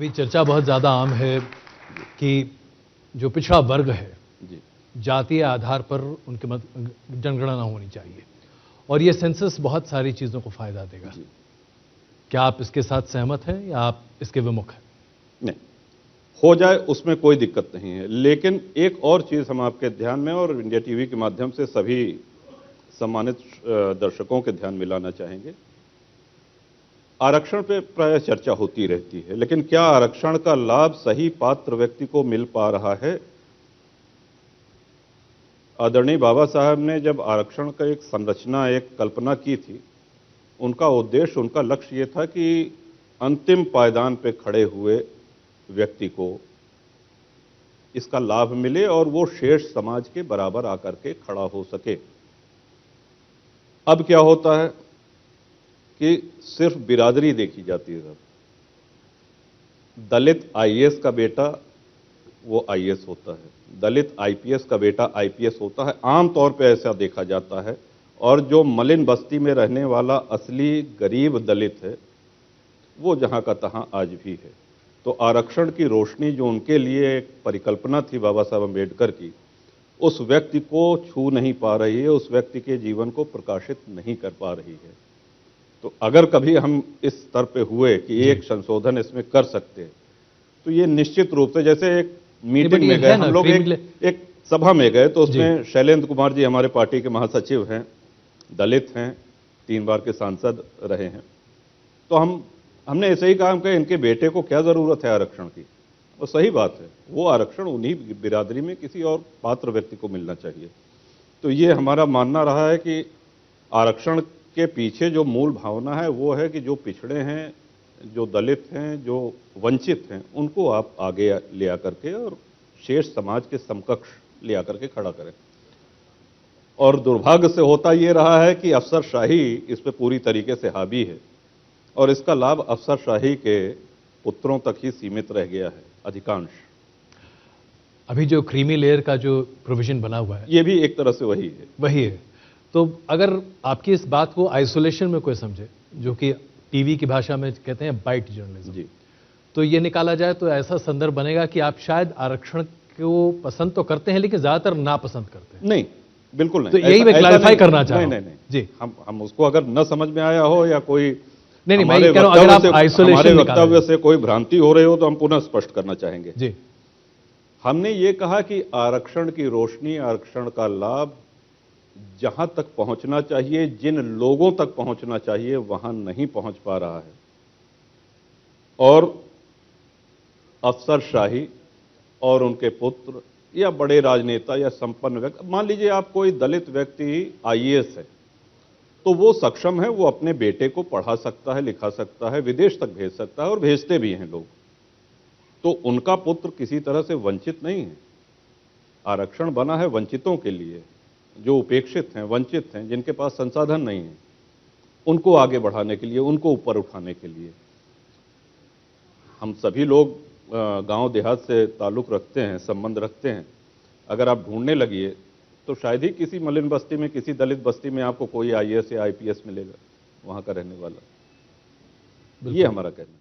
अभी चर्चा बहुत ज़्यादा आम है कि जो पिछड़ा वर्ग है, जी जातीय आधार पर उनके जनगणना होनी चाहिए और ये सेंसस बहुत सारी चीज़ों को फ़ायदा देगा। जी क्या आप इसके साथ सहमत हैं या आप इसके विमुख हैं? नहीं, हो जाए उसमें कोई दिक्कत नहीं है, लेकिन एक और चीज़ हम आपके ध्यान में और इंडिया टीवी के माध्यम से सभी सम्मानित दर्शकों के ध्यान में लाना चाहेंगे। आरक्षण पे प्राय चर्चा होती रहती है, लेकिन क्या आरक्षण का लाभ सही पात्र व्यक्ति को मिल पा रहा है? आदरणीय बाबा साहब ने जब आरक्षण का एक संरचना, एक कल्पना की थी, उनका उद्देश्य, उनका लक्ष्य ये था कि अंतिम पायदान पे खड़े हुए व्यक्ति को इसका लाभ मिले और वो शेष समाज के बराबर आकर के खड़ा हो सके। अब क्या होता है कि सिर्फ बिरादरी देखी जाती है। दलित आईएएस का बेटा वो आईएएस होता है, दलित आईपीएस का बेटा आईपीएस होता है, आमतौर पे ऐसा देखा जाता है। और जो मलिन बस्ती में रहने वाला असली गरीब दलित है, वो जहां का तहां आज भी है। तो आरक्षण की रोशनी जो उनके लिए एक परिकल्पना थी बाबा साहब अम्बेडकर की, उस व्यक्ति को छू नहीं पा रही है, उस व्यक्ति के जीवन को प्रकाशित नहीं कर पा रही है। तो अगर कभी हम इस स्तर पे हुए कि एक संशोधन इसमें कर सकते हैं, तो ये निश्चित रूप से, जैसे एक मीटिंग में गए हम लोग, एक सभा में गए, तो उसमें शैलेंद्र कुमार जी हमारे पार्टी के महासचिव हैं, दलित हैं, 3 बार के सांसद रहे हैं। तो हमने ऐसे ही कहा कि इनके बेटे को क्या जरूरत है आरक्षण की, और सही बात है, वो आरक्षण उन्हीं बिरादरी में किसी और पात्र व्यक्ति को मिलना चाहिए। तो ये हमारा मानना रहा है कि आरक्षण के पीछे जो मूल भावना है वो है कि जो पिछड़े हैं, जो दलित हैं, जो वंचित हैं, उनको आप आगे ले आकर के और शेष समाज के समकक्ष ले आकर के खड़ा करें। और दुर्भाग्य से होता ये रहा है कि अफसरशाही इस पे पूरी तरीके से हावी है और इसका लाभ अफसरशाही के पुत्रों तक ही सीमित रह गया है अधिकांश। अभी जो क्रीमी लेयर का जो प्रोविजन बना हुआ है, ये भी एक तरह से वही है। तो अगर आपकी इस बात को आइसोलेशन में कोई समझे, जो कि टीवी की भाषा में कहते हैं बाइट जर्नलिज्म जी, तो ये निकाला जाए तो ऐसा संदर्भ बनेगा कि आप शायद आरक्षण को पसंद तो करते हैं लेकिन ज्यादातर नापसंद करते हैं। नहीं, बिल्कुल नहीं। तो यही मैं क्लैरिफाई करना चाह रहा हूं। नहीं जी, हम उसको अगर न समझ में आया हो या कोई नहीं, मैं कह रहा हूं अगर आप आइसोलेशन हमारे वक्तव्य से कोई भ्रांति हो रही हो तो हम पुनः स्पष्ट करना चाहेंगे जी। हमने ये कहा कि आरक्षण की रोशनी, आरक्षण का लाभ जहां तक पहुंचना चाहिए, जिन लोगों तक पहुंचना चाहिए, वहां नहीं पहुंच पा रहा है। और अफसरशाही और उनके पुत्र या बड़े राजनेता या संपन्न व्यक्ति, मान लीजिए आप कोई दलित व्यक्ति आईएएस है, तो वो सक्षम है, वो अपने बेटे को पढ़ा सकता है, लिखा सकता है, विदेश तक भेज सकता है और भेजते भी हैं लोग। तो उनका पुत्र किसी तरह से वंचित नहीं है। आरक्षण बना है वंचितों के लिए, जो उपेक्षित हैं, वंचित हैं, जिनके पास संसाधन नहीं है, उनको आगे बढ़ाने के लिए, उनको ऊपर उठाने के लिए। हम सभी लोग गांव देहात से ताल्लुक रखते हैं, संबंध रखते हैं। अगर आप ढूंढने लगिए तो शायद ही किसी मलिन बस्ती में, किसी दलित बस्ती में आपको कोई आईएएस या आईपीएस मिलेगा वहां का रहने वाला। ये हमारा कहना है।